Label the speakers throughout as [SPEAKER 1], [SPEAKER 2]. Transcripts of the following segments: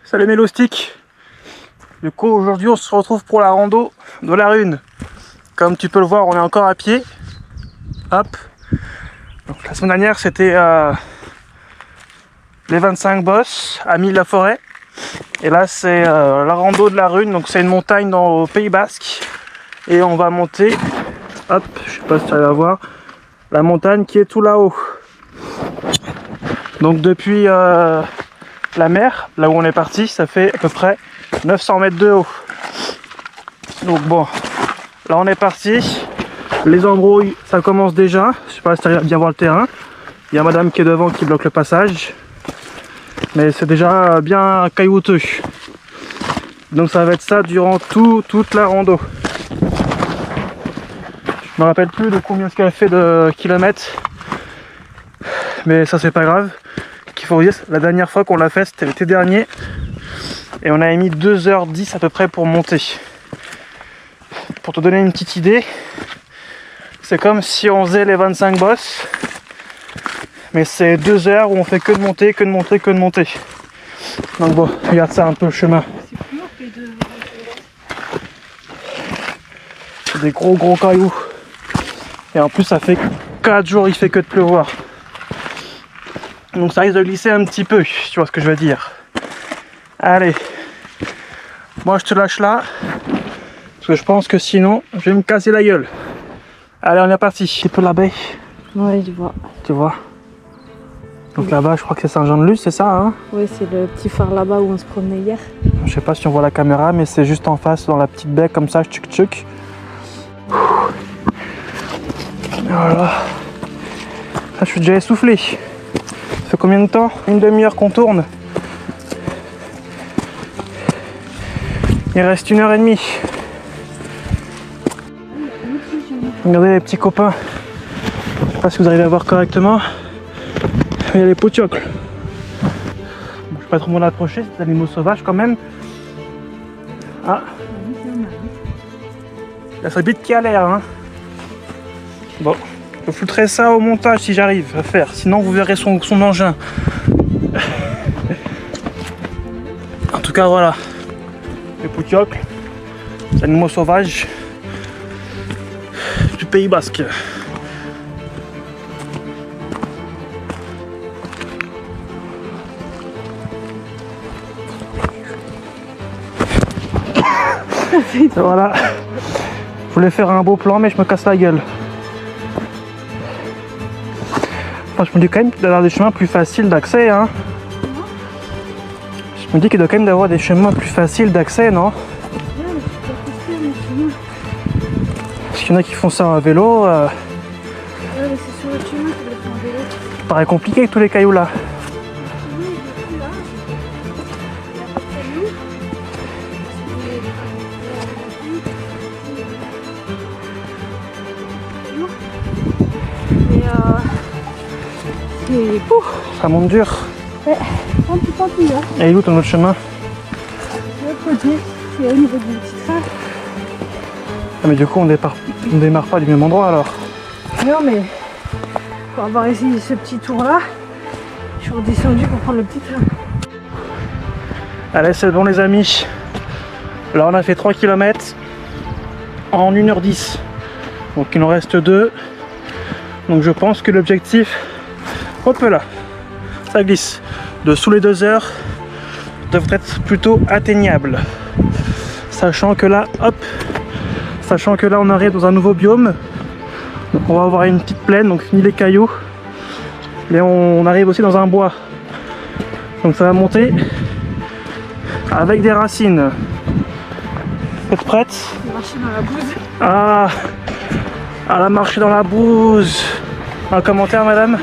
[SPEAKER 1] Salut mes loustiques. Du coup aujourd'hui on se retrouve pour la rando de la Rune. Comme tu peux le voir, on est encore à pied. Hop. Donc, la semaine dernière c'était les 25 bosses à Mille-la-Forêt. Et là c'est la rando de la Rune, donc c'est une montagne au Pays Basque. Et on va monter, hop, je sais pas si tu vas voir, la montagne qui est tout là-haut. Donc depuis la mer, là où on est parti, ça fait à peu près 900 mètres de haut. Donc bon, là on est parti. Les embrouilles, ça commence déjà. Je sais pas si tu arrives à bien voir le terrain. Il y a madame qui est devant qui bloque le passage. Mais c'est déjà bien caillouteux. Donc ça va être ça durant toute la rando. Je me rappelle plus de combien ce qu'elle fait de kilomètres. Mais ça c'est pas grave. Qu'il faut vous dire, la dernière fois qu'on l'a fait c'était l'été dernier. Et on avait mis 2h10 à peu près pour monter. Pour te donner une petite idée, c'est comme si on faisait les 25 bosses. Mais c'est 2 heures où on fait que de monter, que de monter, que de monter. Donc bon, regarde ça un peu le chemin.
[SPEAKER 2] C'est plus lourd que les deux.
[SPEAKER 1] C'est des gros cailloux. Et en plus ça fait 4 jours il fait que de pleuvoir. Donc ça risque de glisser un petit peu, si tu vois ce que je veux dire. Allez. Moi je te lâche là. Parce que je pense que sinon je vais me casser la gueule. Allez, on est parti. Un petit peu la baie.
[SPEAKER 2] Ouais, je vois.
[SPEAKER 1] Tu vois. Donc là-bas je crois que c'est Saint-Jean-de-Luz, c'est ça hein?
[SPEAKER 2] Oui, c'est le petit phare là-bas où on se promenait hier.
[SPEAKER 1] Je sais pas si on voit la caméra, mais c'est juste en face dans la petite baie comme ça, tchuk tchuk. Voilà. Là, je suis déjà essoufflé. Ça fait combien de temps? Une demi-heure qu'on tourne. Il reste 1h30. Regardez les petits copains. Je sais pas si vous arrivez à voir correctement. Il y a les potiocles. Bon, je vais pas trop m'en approcher, c'est des animaux sauvages quand même. Ah. Il y a sa bite qui a l'air. Hein. Bon, je fouterai ça au montage si j'arrive à faire. Sinon vous verrez son engin. En tout cas voilà. Les potiocles. Les animaux sauvages du Pays Basque. Voilà. Je voulais faire un beau plan mais je me casse la gueule. Enfin, je me dis quand même d'avoir des chemins plus faciles d'accès hein. Je me dis qu'il doit quand même d'avoir des chemins plus faciles d'accès, non? Parce qu'il y en a qui font ça en vélo.
[SPEAKER 2] Ouais, mais c'est sur le chemin que je le fais en vélo.
[SPEAKER 1] Ça paraît compliqué avec tous les cailloux là.
[SPEAKER 2] Oui, depuis là, il y a pas de cailloux. Mais c'est... Ouf.
[SPEAKER 1] Ça monte dur.
[SPEAKER 2] Ouais, un petit peu plus là.
[SPEAKER 1] Et il est où ton autre chemin?
[SPEAKER 2] De l'autre côté, c'est au niveau du petit train.
[SPEAKER 1] Ah, mais du coup on démarre pas du même endroit alors.
[SPEAKER 2] Non mais pour avoir essayé ce petit tour là, je suis redescendu pour prendre le petit train.
[SPEAKER 1] Allez c'est bon les amis. Là on a fait 3 km en 1h10. Donc il en reste 2. Donc je pense que l'objectif, hop là, ça glisse, de sous les 2 heures devrait être plutôt atteignable. Sachant que là, hop, on arrive dans un nouveau biome. Donc on va avoir une petite plaine, donc fini les cailloux. Et on arrive aussi dans un bois. Donc ça va monter avec des racines. Vous êtes prête?
[SPEAKER 2] Marcher dans la bouse.
[SPEAKER 1] Ah, elle a marché dans la bouse. Un commentaire madame?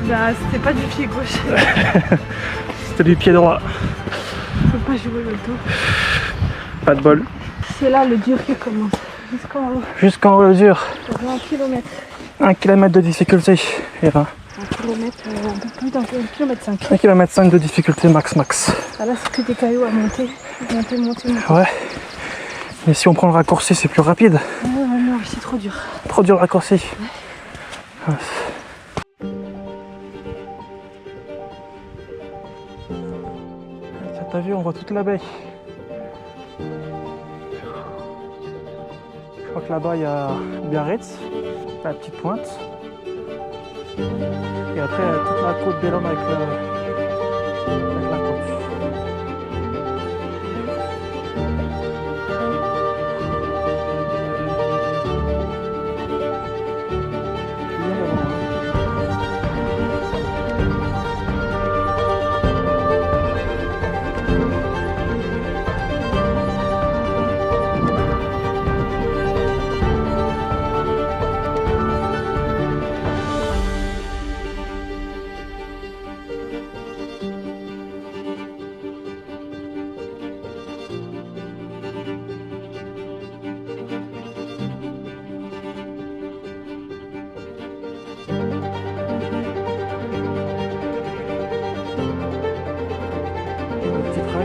[SPEAKER 2] Bah c'était pas du pied gauche.
[SPEAKER 1] C'était du pied droit.
[SPEAKER 2] Je peux pas jouer le dos.
[SPEAKER 1] Pas de bol.
[SPEAKER 2] C'est là le dur qui commence. Jusqu'en haut.
[SPEAKER 1] Jusqu'en haut le dur.
[SPEAKER 2] 20 km.
[SPEAKER 1] 1 km de difficulté. Et 20.
[SPEAKER 2] 1 km, un peu plus d'un kilomètre 5.
[SPEAKER 1] 1 km 5 de difficulté max.
[SPEAKER 2] Ah là c'est que des cailloux à monter. Monter.
[SPEAKER 1] Ouais. Mais si on prend le raccourci c'est plus rapide.
[SPEAKER 2] Non, c'est trop dur.
[SPEAKER 1] Trop dur le raccourci. Ouais. t'as vu, on voit toute la baie. Je crois que là-bas il y a Biarritz, la petite pointe. Et après toute la côte d'Elon avec la côte.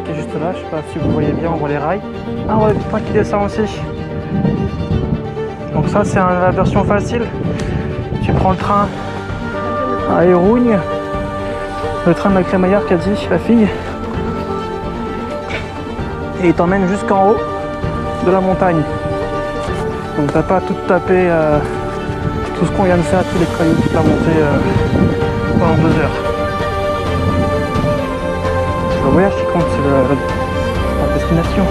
[SPEAKER 1] Qui est juste là, je sais pas si vous voyez bien, on voit les rails. Ah ouais, le train qui descend aussi. Donc ça c'est la version facile. Tu prends le train à Hérougne, le train de la crémaillère qu'a dit la fille, et il t'emmène jusqu'en haut de la montagne. Donc t'as pas à tout taper tout ce qu'on vient de faire, tous les cailloux, toute la montée pendant 2 heures. Le voyage qui compte, c'est la destination.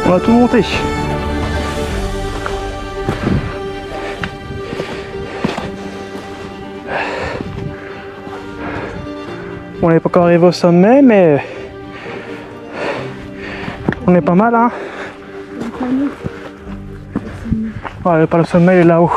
[SPEAKER 1] On va tout monter. On n'est pas encore arrivé au sommet, mais on est pas mal, hein. Ouais, pas le sommet, il est là-haut.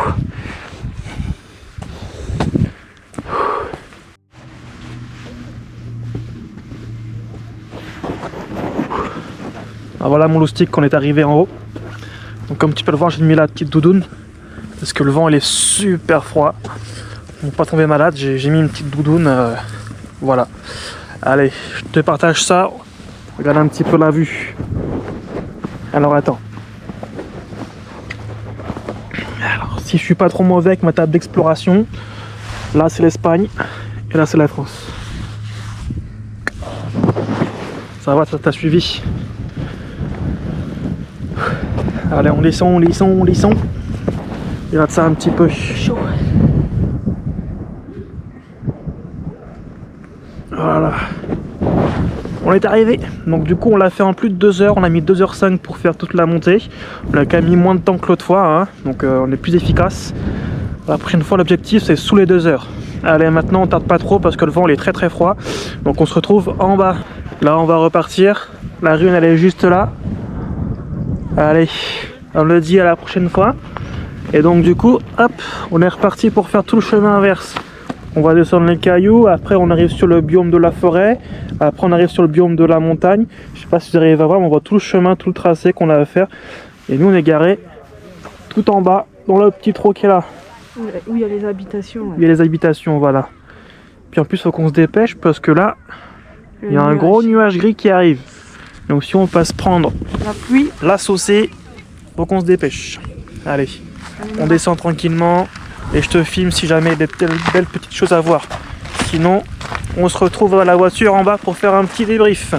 [SPEAKER 1] Ah, voilà mon loustic, on est arrivé en haut. Donc comme tu peux le voir, j'ai mis la petite doudoune parce que le vent il est super froid. Pour pas tomber malade, j'ai mis une petite doudoune. Voilà. Allez, je te partage ça. Regarde un petit peu la vue. Alors attends. Alors si je suis pas trop mauvais avec ma table d'exploration, là c'est l'Espagne et là c'est la France. Ça va, ça t'a suivi? Allez, on descend, on descend, on descend. Regarde ça un petit peu. Chaud. Voilà. On est arrivé. Donc du coup, on l'a fait en plus de 2 heures. On a mis 2h05 pour faire toute la montée. On a quand même mis moins de temps que l'autre fois, hein. Donc on est plus efficace. La prochaine fois, l'objectif, c'est sous les 2 heures. Allez, maintenant, on tarde pas trop parce que le vent, il est très très froid. Donc on se retrouve en bas. Là, on va repartir. La rune, elle est juste là. Allez, on le dit à la prochaine fois. Et donc du coup, hop, on est reparti pour faire tout le chemin inverse. On va descendre les cailloux, après on arrive sur le biome de la forêt, après on arrive sur le biome de la montagne. Je sais pas si vous arrivez à voir, mais on voit tout le chemin, tout le tracé qu'on a à faire. Et nous on est garé tout en bas, dans le petit trot qui est là.
[SPEAKER 2] Où il y a les habitations. Ouais.
[SPEAKER 1] Il y a les habitations, voilà. Puis en plus il faut qu'on se dépêche parce que là, il y a un gros nuage gris qui arrive. Donc si on passe prendre
[SPEAKER 2] la pluie,
[SPEAKER 1] la saucée, faut qu'on se dépêche. Allez, on descend tranquillement et je te filme si jamais des belles petites choses à voir. Sinon, on se retrouve à la voiture en bas pour faire un petit débrief.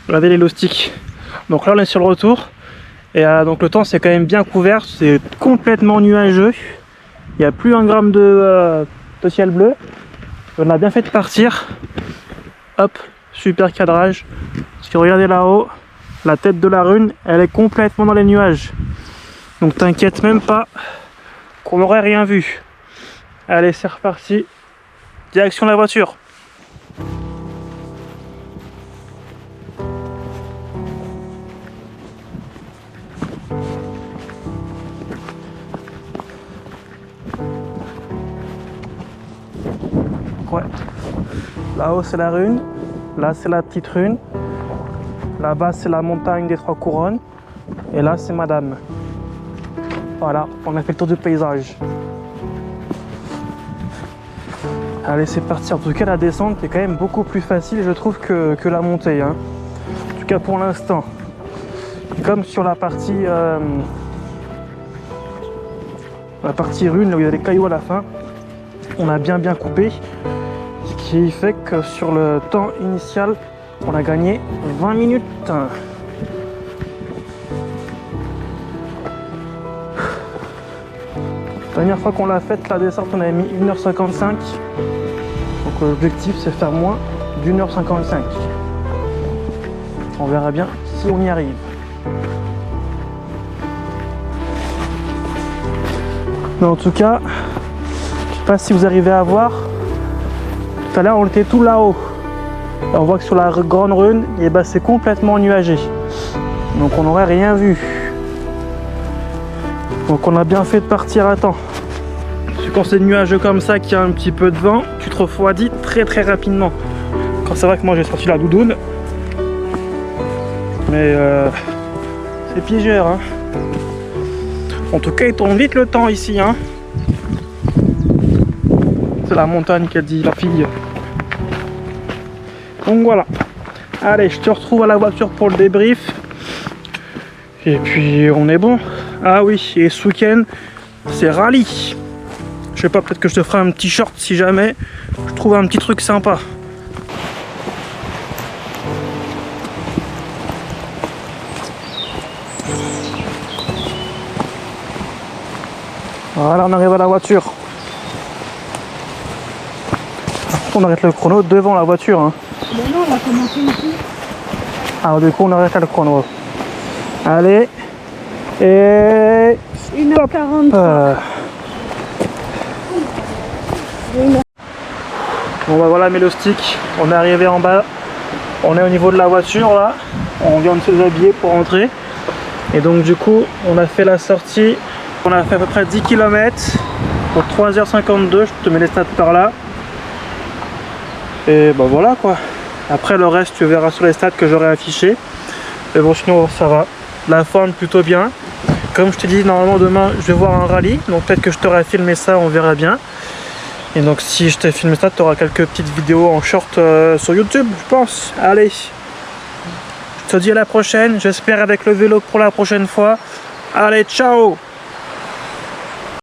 [SPEAKER 1] Regardez les loustiques. Donc là on est sur le retour et donc le temps c'est quand même bien couvert, c'est complètement nuageux. Il n'y a plus un gramme de ciel bleu. On a bien fait de partir. Hop, super cadrage. Parce que regardez là-haut, la tête de la rune, elle est complètement dans les nuages. Donc t'inquiète même pas qu'on n'aurait rien vu. Allez, c'est reparti. Direction la voiture. Ouais. Là-haut c'est la rune, là c'est la petite rune, là-bas c'est la montagne des 3 couronnes, et là c'est madame. Voilà, on a fait le tour du paysage. Allez, c'est parti. En tout cas, la descente est quand même beaucoup plus facile, je trouve, que la montée, hein. En tout cas pour l'instant. Comme sur la partie La partie rune, là où il y a les cailloux à la fin, on a bien coupé. Ce qui fait que sur le temps initial, on a gagné 20 minutes. La dernière fois qu'on l'a faite, la descente, on avait mis 1h55. Donc l'objectif, c'est faire moins d'1h55. On verra bien si on y arrive. Mais en tout cas, je sais pas si vous arrivez à voir. Tout à l'heure, on était tout là-haut. On voit que sur la grande rune, eh ben, c'est complètement nuagé. Donc on n'aurait rien vu. Donc on a bien fait de partir à temps. Parce que quand c'est nuageux comme ça, qu'il y a un petit peu de vent, tu te refroidis très rapidement. Quand c'est vrai que moi j'ai sorti la doudoune. Mais c'est piégeur. Hein. En tout cas, il tourne vite le temps ici. Hein. C'est la montagne qu'a dit la fille. Donc voilà. Allez, je te retrouve à la voiture pour le débrief. Et puis on est bon. Ah oui, et ce week-end, c'est rallye. Je sais pas, peut-être que je te ferai un petit short si jamais je trouve un petit truc sympa. Voilà, on arrive à la voiture. On arrête le chrono devant la voiture. Hein.
[SPEAKER 2] Mais non, on a commencé ici.
[SPEAKER 1] Alors du coup, on arrête le chrono. Allez. Et...
[SPEAKER 2] 1h40.
[SPEAKER 1] Bon bah voilà, Mélostic, on est arrivé en bas. On est au niveau de la voiture là. On vient de se déshabiller pour rentrer. Et donc du coup, on a fait la sortie. On a fait à peu près 10 km pour 3h52. Je te mets les stats par là. Et bah voilà quoi. Après le reste, tu verras sur les stats que j'aurai affiché. Mais bon, sinon ça va. La forme plutôt bien. Comme je te dis, normalement demain je vais voir un rallye. Donc peut-être que je t'aurai filmé ça, on verra bien. Et donc si je t'ai filmé ça, tu auras quelques petites vidéos en short sur YouTube, je pense. Allez. Je te dis à la prochaine. J'espère avec le vélo pour la prochaine fois. Allez, ciao!